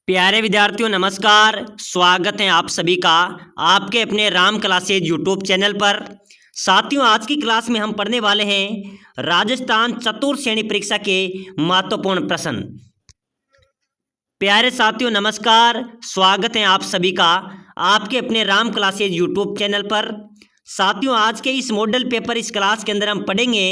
प्यारे विद्यार्थियों नमस्कार। स्वागत है आप सभी का आपके अपने राम क्लासेज यूट्यूब चैनल पर। साथियों आज की क्लास में हम पढ़ने वाले हैं राजस्थान चतुर्थ श्रेणी परीक्षा के महत्वपूर्ण प्रश्न। प्यारे साथियों नमस्कार, स्वागत है आप सभी का आपके अपने राम क्लासेज यूट्यूब चैनल पर। साथियों आज के इस मॉडल पेपर इस क्लास के अंदर हम पढ़ेंगे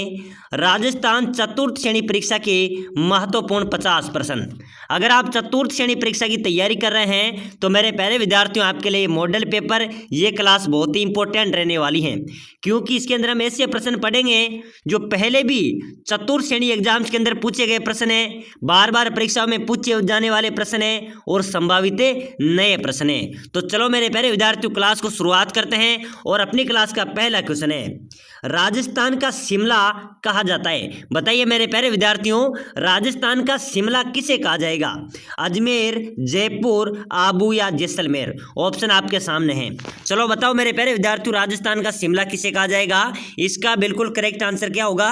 राजस्थान चतुर्थ श्रेणी परीक्षा के महत्वपूर्ण 50 प्रश्न। अगर आप चतुर्थ श्रेणी परीक्षा की तैयारी कर रहे हैं तो मेरे प्यारे विद्यार्थियों आपके लिए मॉडल पेपर ये क्लास बहुत ही इंपॉर्टेंट रहने वाली है, क्योंकि इसके अंदर हम ऐसे प्रश्न पढ़ेंगे जो पहले भी चतुर्थ श्रेणी एग्जाम्स के अंदर पूछे गए प्रश्न हैं, बार बार परीक्षाओं में पूछे जाने वाले प्रश्न हैं और संभावित नए प्रश्न हैं। तो चलो मेरे प्यारे विद्यार्थियों क्लास को शुरुआत करते हैं और अपनी क्लास का पहला क्वेश्चन है राजस्थान का शिमला कहा जाता है। बताइए मेरे प्यारे विद्यार्थियों राजस्थान का शिमला किसे कहा जाएगा? अजमेर, जयपुर, आबू या जैसलमेर? ऑप्शन आपके सामने हैं। चलो बताओ मेरे प्यारे विद्यार्थियों राजस्थान का शिमला किसे कहा जाएगा? इसका बिल्कुल करेक्ट आंसर क्या होगा?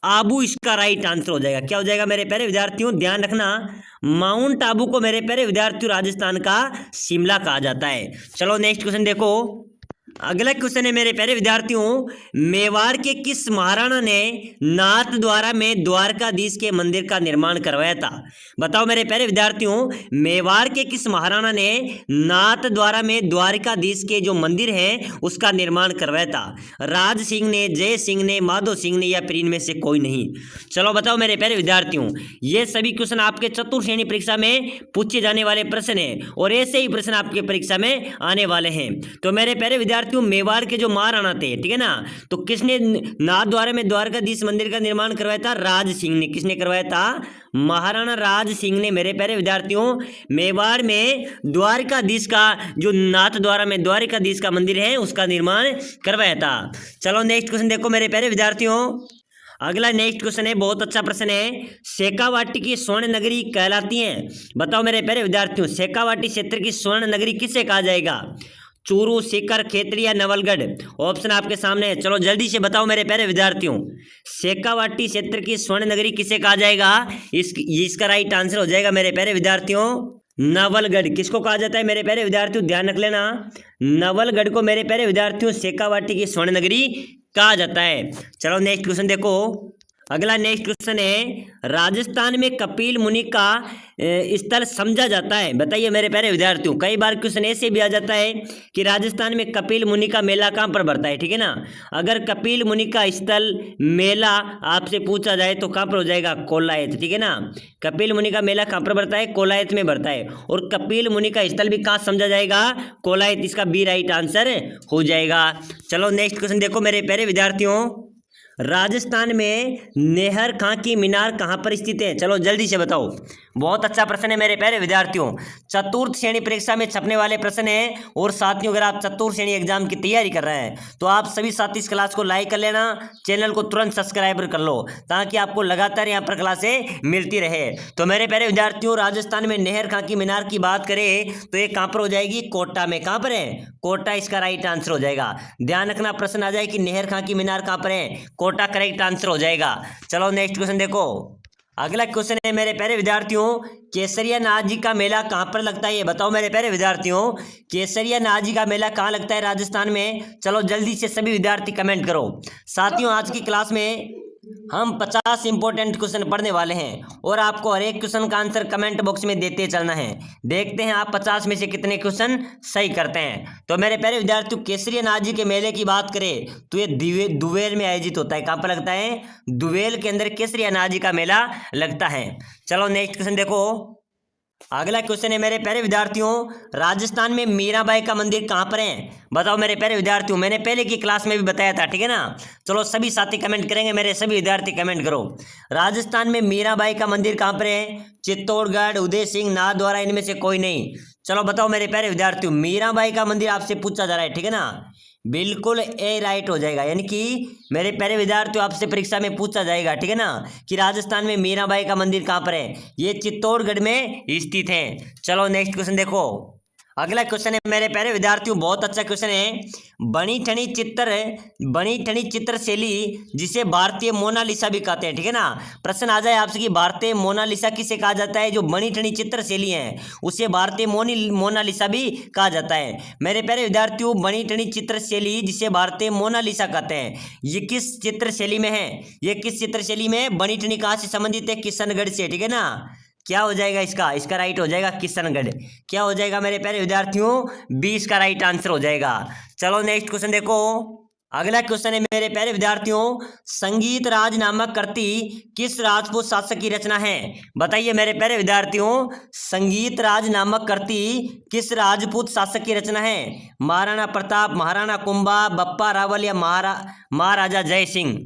आबू इसका राइट आंसर हो जाएगा। क्या हो जाएगा मेरे प्यारे विद्यार्थियों? ध्यान रखना, माउंट आबू को मेरे प्यारे विद्यार्थियों राजस्थान का शिमला कहा जाता है। चलो नेक्स्ट क्वेश्चन देखो। अगला क्वेश्चन है मेरे प्यारे विद्यार्थियों मेवाड़ के किस महाराणा ने नाथ द्वारा में द्वारकाधीश के मंदिर का निर्माण करवाया था? बताओ मेरे प्यारे विद्यार्थियों मेवाड़ के किस महाराणा ने नाथ द्वारा में द्वारकाधीश के जो मंदिर है उसका निर्माण करवाया था? राज सिंह ने, जय सिंह ने, माधो सिंह ने या फिर इनमें से कोई नहीं? चलो बताओ मेरे प्यारे विद्यार्थियों ये सभी क्वेश्चन आपके चतुर्थ श्रेणी परीक्षा में पूछे जाने वाले प्रश्न है और ऐसे ही प्रश्न आपके परीक्षा में आने वाले हैं। तो मेरे प्यारे विद्यार्थियों मेवाड़ के जो महाराणा थे, ठीक है ना, तो किसने नाथ द्वारा में द्वारकाधीश मंदिर का निर्माण करवाया था? राज सिंह ने। किसने करवाया था? महाराणा राज सिंह ने मेरे प्यारे विद्यार्थियों मेवाड़ में द्वारकाधीश का जो नाथ द्वारा में द्वारकाधीश का मंदिर है उसका निर्माण करवाया था। चलो नेक्स्ट क्वेश्चन देखो मेरे प्यारे विद्यार्थियों। अगला नेक्स्ट क्वेश्चन है, बहुत अच्छा प्रश्न है, शेखावाटी की स्वर्ण नगरी कहलाती है। बताओ मेरे प्यारे विद्यार्थियों शेखावाटी क्षेत्र की स्वर्ण नगरी किसे कहा जाएगा? चूरू, सीकर, खेतरी या नवलगढ़? ऑप्शन आपके सामने है। चलो जल्दी से बताओ मेरे प्यारे विद्यार्थियों शेखावाटी क्षेत्र की स्वर्ण नगरी किसे कहा जाएगा? इसका राइट आंसर हो जाएगा मेरे प्यारे विद्यार्थियों नवलगढ़। किसको कहा जाता है मेरे प्यारे विद्यार्थियों? ध्यान रख लेना, नवलगढ़ को मेरे प्यारे विद्यार्थियों शेखावाटी की स्वर्ण नगरी कहा जाता है। चलो नेक्स्ट क्वेश्चन देखो। अगला नेक्स्ट क्वेश्चन है राजस्थान में कपिल मुनि का स्थल समझा जाता है। बताइए मेरे प्यारे विद्यार्थियों कई बार क्वेश्चन ऐसे भी आ जाता है कि राजस्थान में कपिल मुनि का मेला कहाँ पर बढ़ता है, ठीक है ना। अगर कपिल मुनि का स्थल मेला आपसे पूछा जाए तो कहाँ पर हो जाएगा? कोलायत, ठीक है ना। कपिल मुनि का मेला कहाँ पर बढ़ता है? कोलायत में बढ़ता है और कपिल मुनि का स्थल भी कहाँ समझा जाएगा? कोलायत। इसका बी राइट आंसर हो जाएगा। चलो नेक्स्ट क्वेश्चन देखो मेरे प्यारे विद्यार्थियों राजस्थान में नेहर खां की मीनार कहाँ पर स्थित है? चलो जल्दी से बताओ। बहुत अच्छा प्रश्न है मेरे प्यारे विद्यार्थियों, चतुर्थ श्रेणी परीक्षा में छपने वाले प्रश्न है। और साथियों अगर आप चतुर्थ श्रेणी एग्जाम की तैयारी कर रहे हैं तो आप सभी साथी इस क्लास को लाइक कर लेना, चैनल को तुरंत सब्सक्राइब कर लो ताकि आपको लगातार यहाँ पर क्लासें मिलती रहे। तो मेरे प्यारे विद्यार्थियों राजस्थान में नेहर खां की मीनार की बात करें तो ये कहाँ पर हो जाएगी? कोटा में। कहाँ पर है? कोटा इसका राइट आंसर हो जाएगा। ध्यान रखना प्रश्न आ जाए कि नेहर खां की मीनार कहाँ पर है? कोटा करेक्ट आंसर हो जाएगा। चलो नेक्स्ट क्वेश्चन देखो। अगला क्वेश्चन है मेरे प्यारे विद्यार्थियों केसरिया नाथ जी का मेला कहाँ पर लगता है? ये बताओ मेरे प्यारे विद्यार्थियों केसरिया नाथ जी का मेला कहाँ लगता है राजस्थान में? चलो जल्दी से सभी विद्यार्थी कमेंट करो। साथियों आज की क्लास में हम 50 इंपॉर्टेंट क्वेश्चन पढ़ने वाले हैं और आपको हर एक क्वेश्चन का आंसर कमेंट बॉक्स में देते चलना है। देखते हैं आप 50 में से कितने क्वेश्चन सही करते हैं। तो मेरे प्यारे विद्यार्थियों केसरिया नाथ जी के मेले की बात करें तो ये दुवेल में आयोजित होता है। कहाँ पर लगता है? दुवेल के अंदर केसरिया नाथ जी का मेला लगता है। चलो नेक्स्ट क्वेश्चन देखो। अगला क्वेश्चन है मेरे प्यारे विद्यार्थियों राजस्थान में मीराबाई का मंदिर कहाँ पर है? बताओ मेरे प्यारे विद्यार्थियों मैंने पहले की क्लास में भी बताया था, ठीक है ना। चलो सभी साथी कमेंट करेंगे, मेरे सभी विद्यार्थी कमेंट करो। राजस्थान में मीराबाई का मंदिर कहाँ पर है? चित्तौड़गढ़, उदय सिंह, नाथद्वारा, इनमें से कोई नहीं? चलो बताओ मेरे प्यारे विद्यार्थियों मीराबाई का मंदिर आपसे पूछा जा रहा है, ठीक है ना। बिल्कुल ए राइट हो जाएगा, यानी कि मेरे प्यारे विद्यार्थियों आपसे परीक्षा में पूछा जाएगा, ठीक है ना, कि राजस्थान में मीराबाई का मंदिर कहाँ पर है? ये चित्तौड़गढ़ में स्थित है। चलो नेक्स्ट क्वेश्चन देखो। अगला क्वेश्चन है मेरे प्यारे विद्यार्थियों, बहुत अच्छा क्वेश्चन है। बनी ठनी चित्र शैली जिसे भारतीय मोनालिसा भी कहते हैं, ठीक है ना। प्रश्न आ जाए आपसे कि भारतीय मोनालिसा किसे कहा जाता है? जो बनी ठनी चित्र शैली है उसे भारतीय मोनालिसा भी कहा जाता है। मेरे प्यारे विद्यार्थियों, बनी ठनी चित्र शैली जिसे भारतीय मोनालिसा कहते हैं, ये किस चित्र शैली में है? ये किस चित्र शैली में है? बनी ठनी कहाँ से संबंधित है? किशनगढ़ से, ठीक है ना। क्या हो जाएगा इसका राइट हो जाएगा किशनगढ़। क्या हो जाएगा मेरे प्यारे विद्यार्थियों? 20 का राइट आंसर हो जाएगा। चलो नेक्स्ट क्वेश्चन देखो। अगला क्वेश्चन है मेरे प्यारे विद्यार्थियों, संगीत राज नामक कृति किस राजपूत शासक की रचना है? बताइए मेरे प्यारे विद्यार्थियों, संगीत राज नामक कृति किस राजपूत शासक की रचना है? महाराणा प्रताप, महाराणा कुंभा, बप्पा रावल या महाराजा जय सिंह?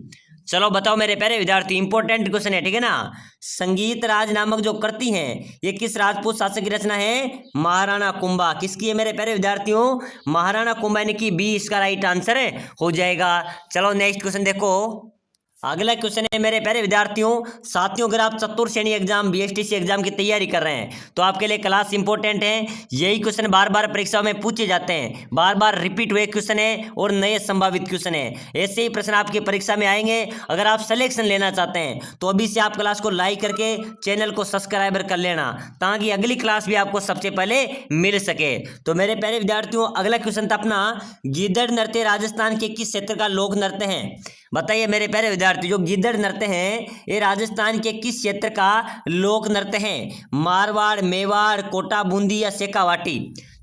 चलो बताओ मेरे प्यारे विद्यार्थी, इंपॉर्टेंट क्वेश्चन है, ठीक है ना। संगीत राज नामक जो कृति है ये किस राजपूत शासक की रचना है? महाराणा कुंभा। किसकी है मेरे प्यारे विद्यार्थियों? महाराणा कुंभा, यानी कि 20 का राइट आंसर हो जाएगा। चलो नेक्स्ट क्वेश्चन देखो। अगला क्वेश्चन है मेरे प्यारे विद्यार्थियों, साथियों अगर आप चतुर्थ श्रेणी एग्जाम बीएसटीसी एग्जाम की तैयारी कर रहे हैं तो आपके लिए क्लास इंपॉर्टेंट है। यही क्वेश्चन बार बार परीक्षाओं में पूछे जाते हैं, बार बार रिपीट हुए क्वेश्चन है और नए संभावित क्वेश्चन है। ऐसे ही प्रश्न आपकी परीक्षा में आएंगे। अगर आप सिलेक्शन लेना चाहते हैं तो अभी से आप क्लास को लाइक करके चैनल को सब्सक्राइबर कर लेना, ताकि अगली क्लास भी आपको सबसे पहले मिल सके। तो मेरे प्यारे विद्यार्थियों, अगला क्वेश्चन था अपना, गीदड़ नृत्य राजस्थान के किस क्षेत्र का लोक नृत्य है? बताइए मेरे प्यारे विद्यार्थी, जो गीदड़ नृत्य है ये राजस्थान के किस क्षेत्र का लोक नृत्य है? मारवाड़, मेवाड़, कोटा बूंदी या शेखावाटी?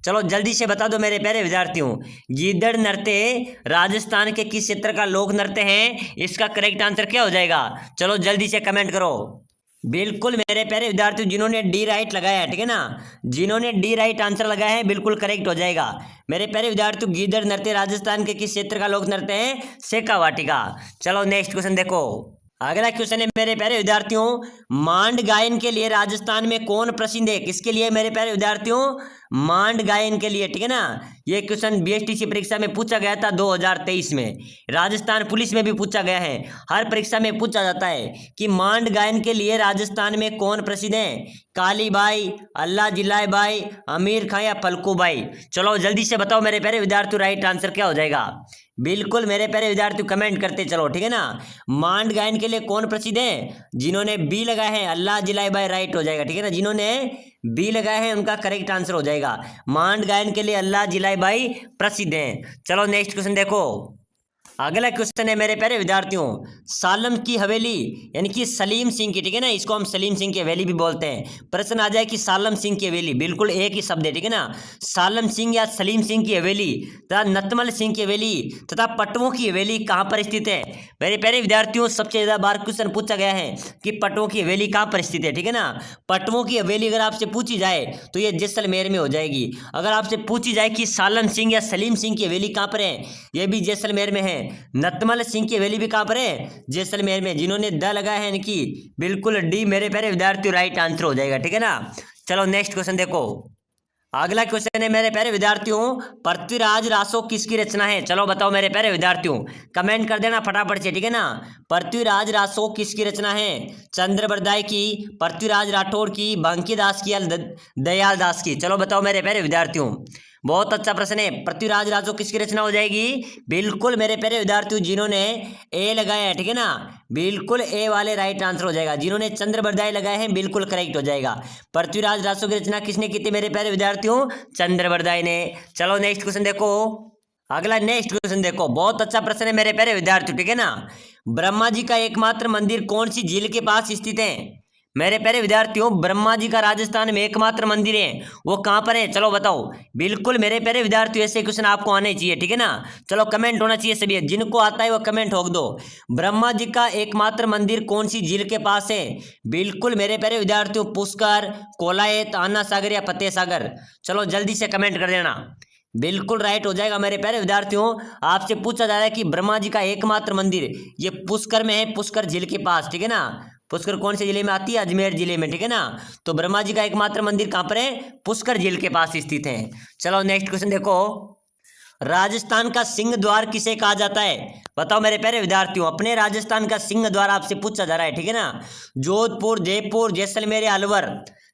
चलो जल्दी से बता दो मेरे प्यारे विद्यार्थियों, गीदड़ नृत्य राजस्थान के किस क्षेत्र का लोक नृत्य है? इसका करेक्ट आंसर क्या हो जाएगा? चलो जल्दी से कमेंट करो। बिल्कुल मेरे प्यारे विद्यार्थियों, जिन्होंने डी राइट लगाया है, ठीक है ना, जिन्होंने डी राइट आंसर लगाया है बिल्कुल करेक्ट हो जाएगा। मेरे प्यारे विद्यार्थियों, गीदड़ नृत्य राजस्थान के किस क्षेत्र का लोक नृत्य है? शेखावाटी का। चलो नेक्स्ट क्वेश्चन देखो। अगला क्वेश्चन है मेरे प्यारे विद्यार्थियों, मांड गायन के लिए राजस्थान में कौन प्रसिद्ध है? किसके लिए मेरे प्यारे विद्यार्थियों? मांड गायन के लिए, ठीक है ना। ये क्वेश्चन बीएसटीसी परीक्षा में पूछा गया था 2023 में, राजस्थान पुलिस में भी पूछा गया है, हर परीक्षा में पूछा जाता है कि मांड गायन के लिए राजस्थान में कौन प्रसिद्ध है? कालीबाई, अल्लाह जिलाई बाई, अमीर खां या फलकू बाई? चलो जल्दी से बताओ मेरे प्यारे विद्यार्थियों, राइट आंसर क्या हो जाएगा? बिल्कुल मेरे प्यारे विद्यार्थी कमेंट करते चलो, ठीक है ना। मांड गायन के लिए कौन प्रसिद्ध है? जिन्होंने बी लगाया है अल्लाह जिलाई बाई राइट हो जाएगा, ठीक है ना। जिन्होंने बी लगाया है उनका करेक्ट आंसर हो जाएगा। मांड गायन के लिए अल्लाह जिलाई बाई प्रसिद्ध है। चलो नेक्स्ट क्वेश्चन देखो। अगला क्वेश्चन है मेरे प्यारे विद्यार्थियों, सालम की हवेली यानी कि सलीम सिंह की, ठीक है ना, इसको हम सलीम सिंह की हवेली भी बोलते हैं। प्रश्न आ जाए कि सालम सिंह की हवेली, बिल्कुल एक ही शब्द है, ठीक है ना। सालम सिंह या सलीम सिंह की हवेली तथा नतमल सिंह की हवेली तथा पटवों की हवेली कहाँ पर स्थित है? मेरे प्यारे विद्यार्थियों, सबसे ज्यादा बार क्वेश्चन पूछा गया है कि पटवों की हवेली कहाँ पर स्थित है, ठीक है ना। पटवों की हवेली अगर आपसे पूछी जाए तो ये जैसलमेर में हो जाएगी। अगर आपसे पूछी जाए कि सालम सिंह या सलीम सिंह की हवेली कहाँ पर है, ये भी जैसलमेर में है। नतमल सिंह की हवेली भी कहाँ पर है? जैसलमेर में। जिन्होंने द लगाया है इनकी बिल्कुल डी मेरे प्यारे विद्यार्थियों राइट आंसर हो जाएगा, ठीक है ना। चलो नेक्स्ट क्वेश्चन देखो। अगला क्वेश्चन है मेरे प्यारे विद्यार्थियों, पृथ्वीराज रासो किसकी रचना है? चलो बताओ मेरे प्यारे विद्यार्थियों, कमेंट कर देना फटाफट से, ठीक है ना। पृथ्वीराज रासो किसकी रचना है? चंद्रबरदाई की, पृथ्वीराज राठौड़ की, बंकीदास की या दयाल दास की? चलो बताओ मेरे प्यारे विद्यार्थियों। बहुत अच्छा प्रश्न है। पृथ्वीराज रासो किसकी रचना हो जाएगी? बिल्कुल मेरे प्यारे विद्यार्थियों, जिन्होंने ए लगाया है, ठीक है ना, बिल्कुल ए वाले राइट आंसर हो जाएगा। जिन्होंने चंद्रबरदाई लगाए हैं बिल्कुल करेक्ट हो जाएगा। पृथ्वीराज रासो की रचना किसने की थी मेरे प्यारे विद्यार्थियों? चंद्रबरदाई ने। चलो नेक्स्ट क्वेश्चन देखो। अगला नेक्स्ट क्वेश्चन देखो, बहुत अच्छा प्रश्न है मेरे प्यारे विद्यार्थियों, ठीक है ना। ब्रह्मा जी का एकमात्र मंदिर कौन सी झील के पास स्थित है? मेरे प्यारे विद्यार्थियों, ब्रह्मा जी का राजस्थान में एकमात्र मंदिर है, वो कहाँ पर है? चलो बताओ। बिल्कुल मेरे प्यारे विद्यार्थियों, ऐसे क्वेश्चन आपको आने चाहिए, ठीक है ना। चलो कमेंट होना चाहिए सभी, जिनको आता है वो कमेंट ठोक दो। ब्रह्मा जी का एकमात्र मंदिर कौन सी झील के पास है? बिल्कुल मेरे प्यारे विद्यार्थियों, पुष्कर, कोलायत, आना सागर या फतेह सागर? चलो जल्दी से कमेंट कर देना, बिल्कुल राइट हो जाएगा। मेरे प्यारे विद्यार्थियों, आपसे पूछा जा रहा है कि ब्रह्मा जी का एकमात्र मंदिर ये पुष्कर में है, पुष्कर झील के पास, ठीक है ना। पुष्कर कौन से जिले में आती है? अजमेर जिले में, ठीक है ना। तो ब्रह्मा जी का एकमात्र मंदिर कहाँ पर है? पुष्कर झील के पास स्थित है। चलो नेक्स्ट क्वेश्चन देखो। राजस्थान का सिंह द्वार किसे कहा जाता है? बताओ मेरे प्यारे विद्यार्थियों, अपने राजस्थान का सिंह द्वार आपसे पूछा जा रहा है, ठीक है ना। जोधपुर, जयपुर, जैसलमेर या अलवर?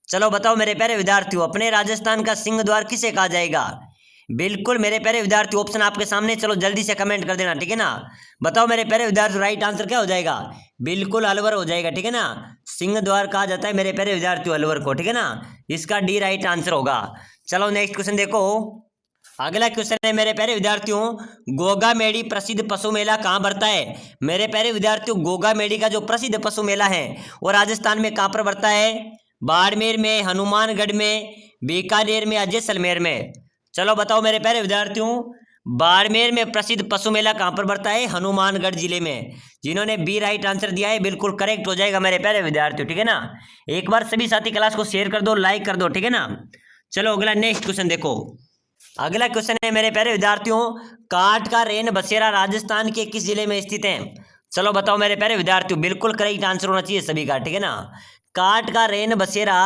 चलो बताओ मेरे प्यारे विद्यार्थियों, अपने राजस्थान का सिंह द्वार किसे कहा जाएगा? बिल्कुल मेरे प्यारे विद्यार्थी, ऑप्शन आपके सामने, चलो जल्दी से कमेंट कर देना, ठीक है ना। बताओ मेरे प्यारे विद्यार्थी, राइट आंसर क्या हो जाएगा? बिल्कुल अलवर हो जाएगा, ठीक है ना। सिंह द्वार कहा जाता है मेरे प्यारे विद्यार्थियों अलवर को, ठीक है ना। इसका डी राइट आंसर होगा। चलो नेक्स्ट क्वेश्चन देखो। अगला क्वेश्चन है मेरे प्यारे विद्यार्थियों, गोगा मेड़ी प्रसिद्ध पशु मेला कहाँ बढ़ता है? मेरे प्यारे विद्यार्थियों, गोगा मेड़ी का जो प्रसिद्ध पशु मेला है वो राजस्थान में कहाँ पर बढ़ता है? बाड़मेर में, हनुमानगढ़ में, बीकानेर में या जैसलमेर में? चलो बताओ मेरे प्यारे विद्यार्थियों, बाड़मेर में प्रसिद्ध पशु मेला कहाँ पर बढ़ता है? हनुमानगढ़ जिले में। जिन्होंने बी राइट आंसर दिया है बिल्कुल करेक्ट हो जाएगा मेरे प्यारे विद्यार्थियों, ठीक है ना। एक बार सभी साथी क्लास को शेयर कर दो, लाइक कर दो, ठीक है ना। चलो अगला नेक्स्ट क्वेश्चन देखो। अगला क्वेश्चन है मेरे प्यारे विद्यार्थियों, काठ का रेन बसेरा राजस्थान के किस जिले में स्थित है? चलो बताओ मेरे प्यारे विद्यार्थियों, बिल्कुल करेक्ट आंसर होना चाहिए सभी का, ठीक है ना। काठ का रेन बसेरा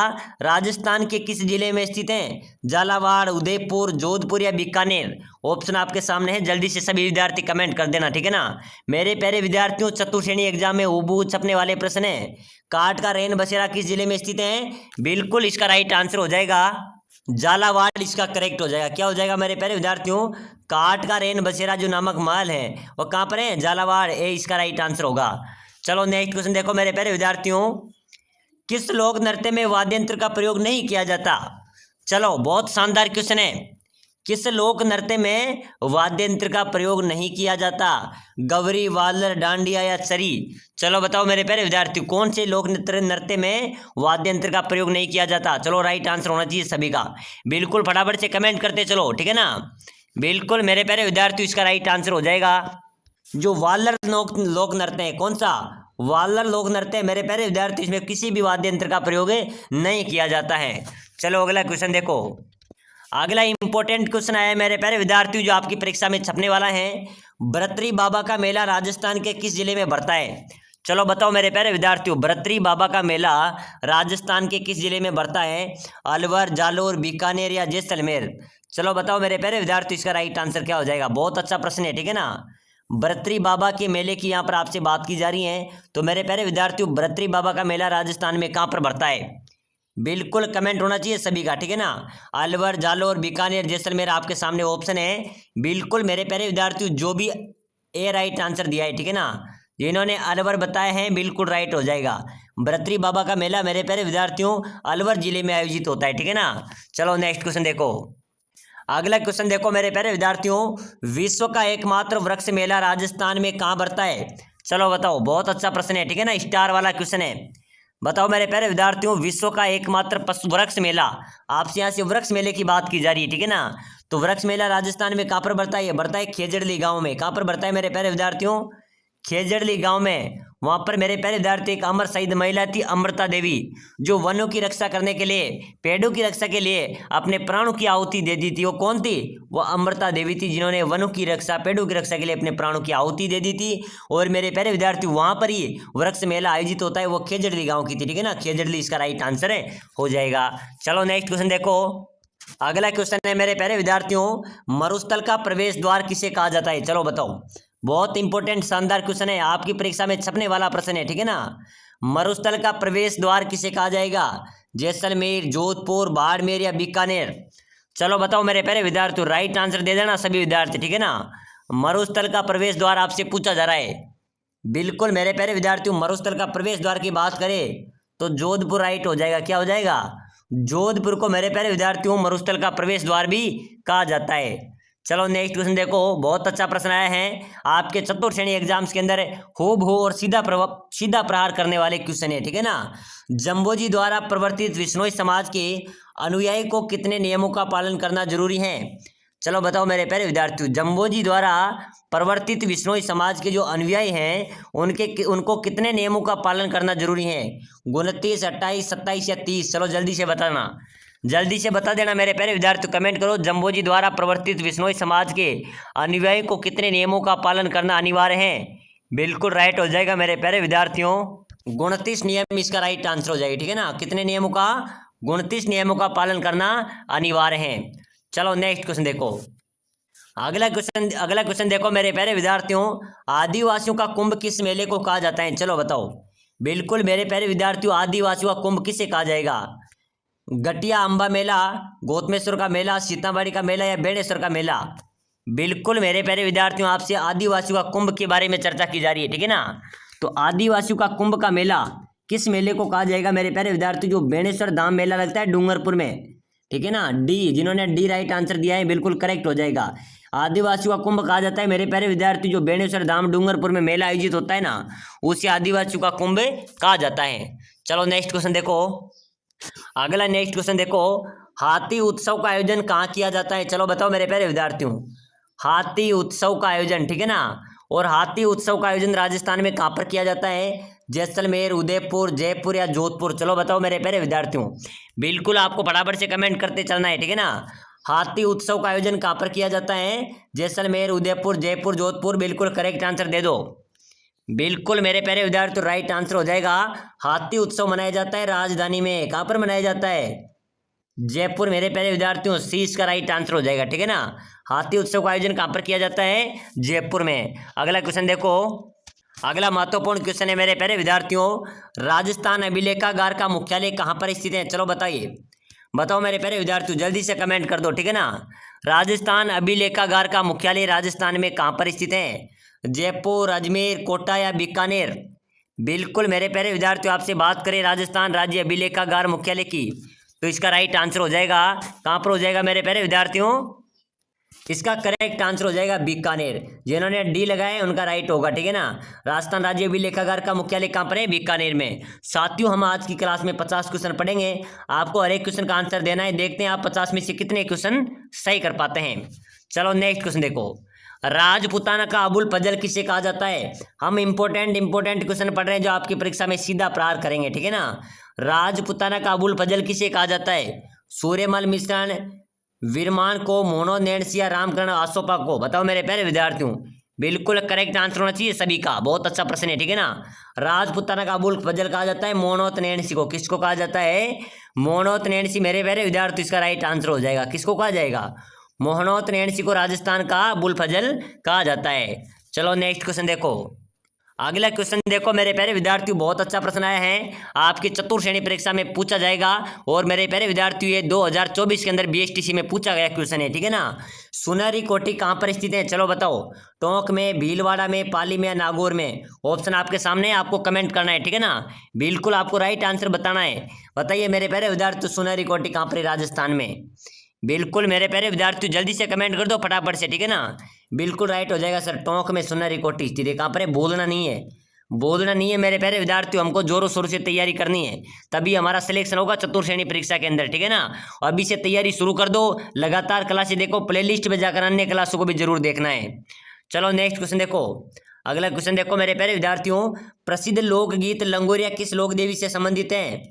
राजस्थान के किस जिले में स्थित है? झालावाड़, उदयपुर, जोधपुर या बीकानेर? ऑप्शन आपके सामने है, जल्दी से सभी विद्यार्थी कमेंट कर देना, ठीक है ना। मेरे प्यारे विद्यार्थियों, चतुर्थ श्रेणी एग्जाम में हूबहू छपने वाले प्रश्न है। काठ का रेन बसेरा किस जिले में स्थित है? बिल्कुल इसका राइट आंसर हो जाएगा झालावाड़, इसका करेक्ट हो जाएगा। क्या हो जाएगा मेरे प्यारे विद्यार्थियों? काठ का रेन बसेरा जो नामक महल है वो कहाँ पर है? झालावाड़, ए इसका राइट आंसर होगा। चलो नेक्स्ट क्वेश्चन देखो मेरे प्यारे विद्यार्थियों, किस लोक नृत्य में वाद्य यंत्र का प्रयोग नहीं किया जाता? चलो बहुत शानदार क्वेश्चन है। किस लोक नृत्य में वाद्य यंत्र का प्रयोग नहीं किया जाता? गवरी, वालर, डांडिया या चरी? चलो बताओ मेरे प्यारे विद्यार्थी, कौन से लोक नृत्य में वाद्य यंत्र का प्रयोग नहीं किया जाता? चलो राइट आंसर होना चाहिए सभी का, बिल्कुल फटाफट से कमेंट करते चलो, ठीक है ना। बिल्कुल मेरे प्यारे विद्यार्थी, इसका राइट आंसर हो जाएगा जो वालर लोक नृत्य है। कौन सा? वालर लोक नृत्य है मेरे प्यारे विद्यार्थी, इसमें किसी भी वाद्य यंत्र का प्रयोग नहीं किया जाता है। चलो अगला क्वेश्चन देखो। अगला इंपॉर्टेंट क्वेश्चन आया मेरे प्यारे विद्यार्थियों, जो आपकी परीक्षा में छपने वाला है। भर्तरी बाबा का मेला राजस्थान के किस जिले में बढ़ता है? चलो बताओ मेरे प्यारे विद्यार्थियों, भर्तरी बाबा का मेला राजस्थान के किस जिले में बढ़ता है? अलवर, जालोर, बीकानेर या जैसलमेर? चलो बताओ मेरे प्यारे विद्यार्थी, इसका राइट आंसर क्या हो जाएगा? बहुत अच्छा प्रश्न है, ठीक है ना। भर्तरी बाबा के मेले की यहाँ पर आपसे बात की जा रही है, तो मेरे प्यारे विद्यार्थियों, भर्तरी बाबा का मेला राजस्थान में कहाँ पर बढ़ता है? बिल्कुल कमेंट होना चाहिए सभी का, ठीक है ना। अलवर, जालोर, बीकानेर, जैसलमेर आपके सामने ऑप्शन है। बिल्कुल मेरे प्यारे विद्यार्थियों, जो भी ए राइट आंसर दिया है, ठीक है ना, जिन्होंने अलवर बताए हैं बिल्कुल राइट हो जाएगा। भर्तरी बाबा का मेला मेरे प्यारे विद्यार्थियों अलवर जिले में आयोजित होता है, ठीक है ना। चलो नेक्स्ट क्वेश्चन देखो। अगला क्वेश्चन देखो मेरे प्यारे विद्यार्थियों, विश्व का एकमात्र वृक्ष मेला राजस्थान में कहाँ बढ़ता है? चलो बताओ, बहुत अच्छा प्रश्न है, ठीक है ना, स्टार वाला क्वेश्चन है। बताओ मेरे प्यारे विद्यार्थियों, विश्व का एकमात्र वृक्ष मेला, आपसे यहाँ से वृक्ष मेले की बात की जा रही है, ठीक है ना। तो वृक्ष मेला राजस्थान में कहाँ पर बढ़ता है? बढ़ता है खेजड़ली गाँव में। कहाँ पर बढ़ता है मेरे प्यारे विद्यार्थियों? खेजड़ली गांव में। वहां पर मेरे प्यारे विद्यार्थी एक अमर शहीद महिला थी, अमृता देवी, जो वनों की रक्षा करने के लिए, पेड़ों की रक्षा के लिए अपने प्राणों की आहुति दे दी थी। वो कौन थी? वो अमृता देवी थी, जिन्होंने वनों की रक्षा, पेड़ों की रक्षा के लिए अपने प्राणों की आहुति दे दी थी। और मेरे प्यारे विद्यार्थी, वहां पर ही वृक्ष मेला आयोजित होता है, वो खेजड़ली गाँव की थी, ठीक है ना। खेजड़ली इसका राइट आंसर है, हो जाएगा। चलो नेक्स्ट क्वेश्चन देखो। अगला क्वेश्चन है मेरे प्यारे विद्यार्थियों, मरुस्थल का प्रवेश द्वार किसे कहा जाता है? चलो बताओ, बहुत इंपॉर्टेंट शानदार क्वेश्चन है, आपकी परीक्षा में छपने वाला प्रश्न है, ठीक है ना। मरुस्थल का प्रवेश द्वार किसे कहा जाएगा? जैसलमेर, जोधपुर, बाड़मेर या बीकानेर? चलो बताओ मेरे प्यारे विद्यार्थियों, राइट आंसर दे देना सभी विद्यार्थी, ठीक है ना। मरुस्थल का प्रवेश द्वार आपसे पूछा जा रहा है। बिल्कुल मेरे प्यारे विद्यार्थियों, मरुस्थल का प्रवेश द्वार की बात करें तो जोधपुर राइट हो जाएगा। क्या हो जाएगा? जोधपुर को मेरे प्यारे विद्यार्थियों मरुस्थल का प्रवेश द्वार भी कहा जाता है। चलो नेक्स्ट क्वेश्चन देखो, बहुत अच्छा प्रश्न आया है आपके चतुर्थ श्रेणी एग्जाम्स के अंदर, हूबहू और सीधा प्रहार करने वाले क्वेश्चन है, ठीक है ना। जम्बोजी द्वारा प्रवर्तित विश्नोई समाज के अनुयायी को कितने नियमों का पालन करना जरूरी है? चलो बताओ मेरे प्यारे विद्यार्थियों, जम्बोजी द्वारा प्रवर्तित विश्नोई समाज के जो अनुयायी हैं उनको कितने नियमों का पालन करना जरूरी है? 29, 28, 27 या 30? चलो जल्दी से बताना, जल्दी से बता देना मेरे प्यारे विद्यार्थियों, कमेंट करो। जम्बोजी द्वारा प्रवर्तित विश्नोई समाज के अनुयायी को कितने नियमों का पालन करना अनिवार्य है? बिल्कुल राइट हो जाएगा मेरे प्यारे विद्यार्थियों, 29 नियम इसका राइट आंसर हो जाएगा, ठीक है ना। कितने नियमों का? 29 नियमों का पालन करना अनिवार्य है। चलो नेक्स्ट क्वेश्चन देखो। अगला क्वेश्चन देखो मेरे प्यारे विद्यार्थियों, आदिवासियों का कुंभ किस मेले को कहा जाता है? चलो बताओ। बिल्कुल मेरे प्यारे विद्यार्थियों, आदिवासियों का कुंभ किसे कहा जाएगा? गटिया अम्बा मेला, गौतमेश्वर का मेला, सीतामढ़ी का मेला या बेणेश्वर का मेला? बिल्कुल मेरे प्यारे विद्यार्थियों, आपसे आदिवासियों का कुंभ के बारे में चर्चा की जा रही है, ठीक है ना। तो आदिवासियों का कुंभ का मेला किस मेले को कहा जाएगा मेरे प्यारे विद्यार्थी? जो बेणेश्वर धाम मेला लगता है डूंगरपुर में, ठीक है ना। डी, जिन्होंने डी राइट आंसर दिया है बिल्कुल करेक्ट हो जाएगा। आदिवासियों का कुंभ कहा जाता है मेरे प्यारे विद्यार्थी जो बेणेश्वर धाम डूंगरपुर में मेला आयोजित होता है ना, उसे आदिवासियों का कुंभ कहा जाता है। चलो नेक्स्ट क्वेश्चन देखो, अगला नेक्स्ट क्वेश्चन देखो, हाथी उत्सव का आयोजन कहाँ किया जाता है? चलो बताओ मेरे प्यारे विद्यार्थियों, हाथी उत्सव का आयोजन, ठीक है ना। और हाथी उत्सव का आयोजन राजस्थान में कहाँ पर किया जाता है? जैसलमेर, उदयपुर, जयपुर या जोधपुर? चलो बताओ मेरे प्यारे विद्यार्थियों, बिल्कुल आपको फटाफट से कमेंट करते चलना है, ठीक है ना। हाथी उत्सव का आयोजन कहाँ पर किया जाता है? जैसलमेर, उदयपुर, जयपुर, जोधपुर? बिल्कुल करेक्ट आंसर दे दो। बिल्कुल मेरे प्यारे विद्यार्थी राइट आंसर हो जाएगा, हाथी उत्सव मनाया जाता है राजधानी में। कहाँ पर मनाया जाता है? जयपुर मेरे प्यारे विद्यार्थियों, सी इसका राइट आंसर हो जाएगा, ठीक है ना। हाथी उत्सव का आयोजन कहाँ पर किया जाता है? जयपुर में। अगला क्वेश्चन देखो, अगला महत्वपूर्ण क्वेश्चन है मेरे प्यारे विद्यार्थियों, राजस्थान अभिलेखागार का मुख्यालय कहाँ पर स्थित है? चलो बताइए, बताओ मेरे प्यारे विद्यार्थियों, जल्दी से कमेंट कर दो, ठीक है ना। राजस्थान अभिलेखागार का मुख्यालय राजस्थान में कहाँ पर स्थित है? जयपुर, अजमेर, कोटा या बीकानेर? बिल्कुल मेरे प्यारे विद्यार्थियों, आपसे बात करें राजस्थान राज्य अभिलेखागार मुख्यालय की, तो इसका राइट आंसर हो जाएगा, कहाँ पर हो जाएगा मेरे प्यारे विद्यार्थियों? इसका करेक्ट आंसर हो जाएगा बीकानेर। जिन्होंने डी लगाया है उनका राइट होगा, ठीक है ना। राजस्थान राज्य अभिलेखागार का मुख्यालय कहाँ पर है? बीकानेर में। साथियों, हम आज की क्लास में 50 क्वेश्चन पढ़ेंगे, आपको हर एक क्वेश्चन का आंसर देना है। देखते हैं आप 50 में से कितने क्वेश्चन सही कर पाते हैं। चलो नेक्स्ट क्वेश्चन देखो, राजपुताना का अबुल फजल किसे कहा जाता है? हम इंपॉर्टेंट क्वेश्चन पढ़ रहे हैं जो आपकी परीक्षा में सीधा प्रहार करेंगे, ठीक है ना। राजपुताना का अबुल फजल किसे कहा जाता है? सूर्यमल मिश्रण, विरमान को, मोनो नैणसी, रामकरण आसोपा को? बताओ मेरे प्यारे विद्यार्थियों, बिल्कुल करेक्ट आंसर होना चाहिए सभी का। बहुत अच्छा प्रश्न है, ठीक है ना। राजपुताना का अबुल फजल कहा जाता है मोनोत नैणसी को। किसको कहा जाता है? मोनोत नैणसी मेरे प्यारे विद्यार्थी, इसका राइट आंसर हो जाएगा। किसको कहा जाएगा? मोहनोत नैणसी को राजस्थान का अबुल फजल कहा जाता है। चलो नेक्स्ट क्वेश्चन देखो, अगला क्वेश्चन देखो मेरे प्यारे विद्यार्थियों, बहुत अच्छा प्रश्न आया है, आपकी चतुर्थ श्रेणी परीक्षा में पूछा जाएगा। और मेरे प्यारे विद्यार्थियों, ये 2024 के अंदर बीएसटीसी में पूछा गया क्वेश्चन है, ठीक है ना। सुनहरी कोठी कहाँ पर स्थित है? चलो बताओ, टोंक में, भीलवाड़ा में, पाली में या नागौर में? ऑप्शन आपके सामने है, आपको कमेंट करना है, ठीक है ना। बिल्कुल आपको राइट आंसर बताना है। बताइए मेरे प्यारे विद्यार्थियों, सुनहरी कोठी कहाँ पर है राजस्थान में? बिल्कुल मेरे प्यारे विद्यार्थियों, जल्दी से कमेंट कर दो फटाफट से, ठीक है ना। बिल्कुल राइट हो जाएगा सर, टोंक में सुनहरी कोठी स्थित है। कहाँ पर है? बोलना नहीं है, बोलना नहीं है मेरे प्यारे विद्यार्थियों, हमको जोरों शोरों से तैयारी करनी है, तभी हमारा सिलेक्शन होगा चतुर्थ श्रेणी परीक्षा के अंदर, ठीक है ना। अभी से तैयारी शुरू कर दो, लगातार क्लासें देखो, प्लेलिस्ट में जाकर अन्य क्लासों को भी जरूर देखना है। चलो नेक्स्ट क्वेश्चन देखो, अगला क्वेश्चन देखो मेरे प्यारे विद्यार्थियों, प्रसिद्ध लोकगीत लंगोरिया किस लोक देवी से संबंधित है?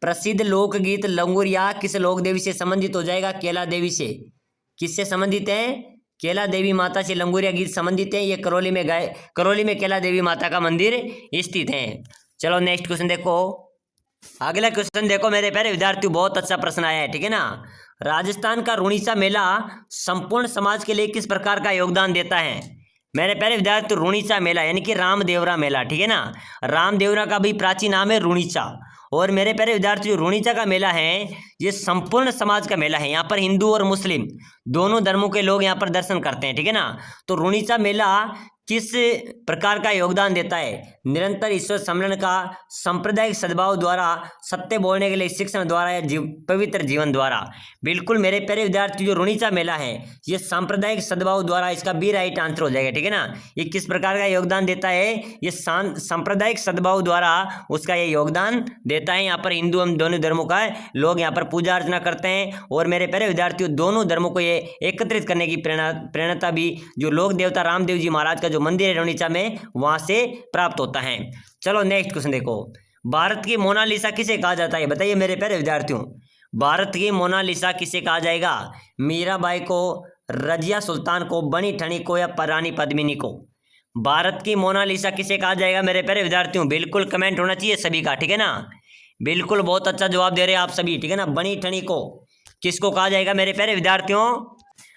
प्रसिद्ध लोकगीत लंगोरिया किस लोक देवी से संबंधित हो जाएगा? केला देवी से। किससे संबंधित है? केला देवी माता से लंगोरिया गीत संबंधित है। ये करौली में केला देवी माता का मंदिर स्थित है। चलो नेक्स्ट क्वेश्चन देखो, अगला क्वेश्चन देखो मेरे प्यारे विद्यार्थियों, बहुत अच्छा प्रश्न आया है, ठीक है ना। राजस्थान का रुणीचा मेला संपूर्ण समाज के लिए किस प्रकार का योगदान देता है? मेरे प्यारे विद्यार्थी, रुणीचा मेला यानी कि रामदेवरा मेला, ठीक है ना। रामदेवरा का भी प्राचीन नाम है रुणीचा। और मेरे प्यारे विद्यार्थी, रुणीचा का मेला है ये संपूर्ण समाज का मेला है। यहाँ पर हिंदू और मुस्लिम दोनों धर्मों के लोग यहाँ पर दर्शन करते हैं, ठीक है ना। तो रुणीचा मेला किस प्रकार का योगदान देता है? निरंतर ईश्वर सम्मेलन का, सांप्रदायिक सद्भाव द्वारा, सत्य बोलने के लिए शिक्षण द्वारा या पवित्र जीवन द्वारा? बिल्कुल मेरे प्यारे विद्यार्थी, जो रुणीचा मेला है ये सांप्रदायिक सद्भाव द्वारा, इसका बी राइट आंसर हो जाएगा, ठीक है ना। ये किस प्रकार का योगदान देता है? ये सांप्रदायिक सद्भाव द्वारा उसका ये योगदान देता है। यहाँ पर हिंदू एवं दोनों धर्मों का लोग यहाँ पर पूजा अर्चना करते हैं। और मेरे प्यारे विद्यार्थियों, दोनों धर्मों को ये एकत्रित करने की प्रेरणा भी जो लोक देवता रामदेव जी महाराज का जो मंदिर है रुणीचा में, वहां से प्राप्त होता है। चलो नेक्स्ट क्वेश्चन देखो, भारत की मोनालिसा किसे कहा जाता है? बताइए मेरे प्यारे विद्यार्थियों, भारत की मोनालिसा किसे कहा जाएगा? मीराबाई को, रजिया सुल्तान को, बनी ठनी को या रानी पद्मिनी को? भारत की मोनालिसा किसे कहा जाएगा मेरे प्यारे विद्यार्थियों? बिल्कुल कमेंट होना चाहिए सभी का, ठीक है ना। बिल्कुल बहुत अच्छा जवाब दे रहे हैं आप सभी, ठीक है ना। बनी ठनी को किसको कहा जाएगा मेरे प्यारे विद्यार्थियों?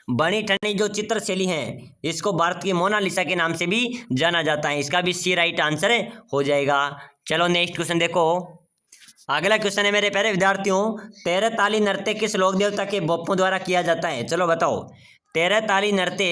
बनी ठनी जो चित्रशैली है इसको भारत की मोनालिसा के नाम से भी जाना जाता है। इसका भी सी राइट आंसर हो जाएगा। चलो नेक्स्ट क्वेश्चन देखो, अगला क्वेश्चन है मेरे प्यारे विद्यार्थियों, तेरह ताली नृत्य किस लोक देवता के बोपों द्वारा किया जाता है? चलो बताओ, तेरह ताली नृत्य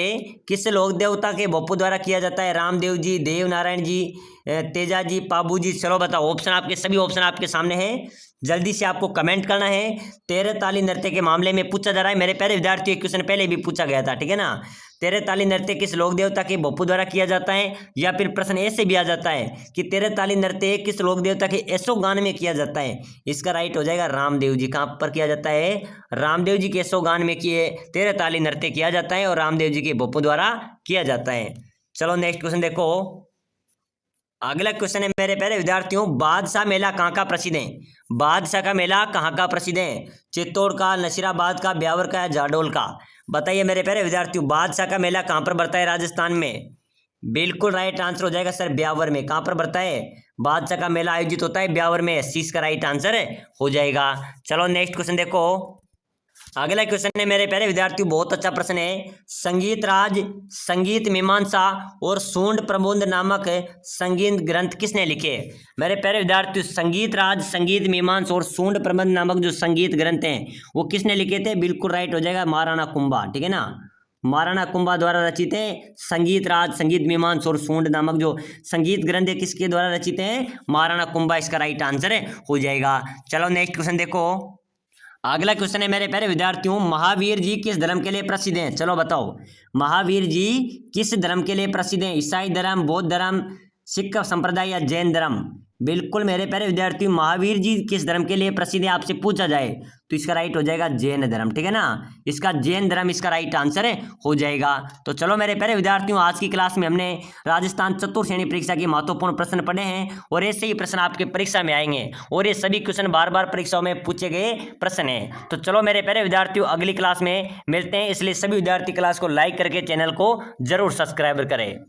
किस लोक देवता के बोपों द्वारा किया जाता है? रामदेव जी, देव नारायण जी, तेजा जी, पाबू जी। चलो बताओ, ऑप्शन आपके सभी ऑप्शन आपके सामने हैं, जल्दी से आपको कमेंट करना है। तेरह ताली नृत्य के मामले में पूछा जा रहा है मेरे प्यारे विद्यार्थियों, एक क्वेश्चन पहले भी पूछा गया था, ठीक है ना। तेरह ताली नृत्य किस लोक देवता के बोपू द्वारा किया जाता है? या फिर प्रश्न ऐसे भी आ जाता है कि तेरह ताली नृत्य किस लोक देवता के यशोगान में किया जाता है? इसका राइट हो जाएगा रामदेव जी। कहाँ पर किया जाता है? रामदेव जी के यशोगान में किए तेरह ताली नृत्य किया जाता है और रामदेव जी के बोपू द्वारा किया जाता है। चलो नेक्स्ट क्वेश्चन देखो। अगला क्वेश्चन है मेरे प्यारे विद्यार्थियों, बादशाह मेला कहाँ का प्रसिद्ध है? बादशाह का मेला कहाँ का प्रसिद्ध है? चित्तौड़ का, नसीराबाद का, ब्यावर का या जाडोल का? बताइए मेरे प्यारे विद्यार्थियों, बादशाह का मेला कहाँ पर बढ़ता है राजस्थान में? बिल्कुल राइट आंसर हो जाएगा सर ब्यावर में। कहाँ पर बढ़ता है? बादशाह का मेला आयोजित होता है ब्यावर में। 80 का राइट आंसर हो जाएगा। चलो नेक्स्ट क्वेश्चन देखो। अगला क्वेश्चन है मेरे प्यारे विद्यार्थियों, बहुत अच्छा प्रश्न है। संगीत राज, संगीत मीमांसा और सूंड प्रबोध नामक संगीत ग्रंथ किसने लिखे? मेरे प्यारे विद्यार्थियों, संगीत राज, संगीत मीमांसा और सूंड प्रबंध नामक जो संगीत ग्रंथ हैं वो किसने लिखे थे? बिल्कुल राइट हो जाएगा महाराणा कुंभा, ठीक है ना। महाराणा कुंभा द्वारा रचित है संगीत राज, संगीत मीमांसा और सूंड नामक जो संगीत ग्रंथ है किसके द्वारा रचित है? महाराणा कुंभा। इसका राइट आंसर हो जाएगा। चलो नेक्स्ट क्वेश्चन देखो। अगला क्वेश्चन है मेरे प्यारे विद्यार्थियों, महावीर जी किस धर्म के लिए प्रसिद्ध हैं? चलो बताओ, महावीर जी किस धर्म के लिए प्रसिद्ध हैं? ईसाई धर्म, बौद्ध धर्म, सिख संप्रदाय या जैन धर्म? बिल्कुल मेरे प्यारे विद्यार्थियों, महावीर जी किस धर्म के लिए प्रसिद्ध है आपसे पूछा जाए तो इसका राइट हो जाएगा जैन धर्म, ठीक है ना। इसका जैन धर्म इसका राइट आंसर हो जाएगा। तो चलो मेरे प्यारे विद्यार्थियों, आज की क्लास में हमने राजस्थान चतुर्थ श्रेणी परीक्षा के महत्वपूर्ण प्रश्न पढ़े हैं और ऐसे ही प्रश्न आपके परीक्षा में आएंगे और ये सभी क्वेश्चन बार बार परीक्षाओं में पूछे गए प्रश्न हैं। तो चलो मेरे प्यारे विद्यार्थियों, अगली क्लास में मिलते हैं, इसलिए सभी विद्यार्थी क्लास को लाइक करके चैनल को जरूर सब्सक्राइब करें।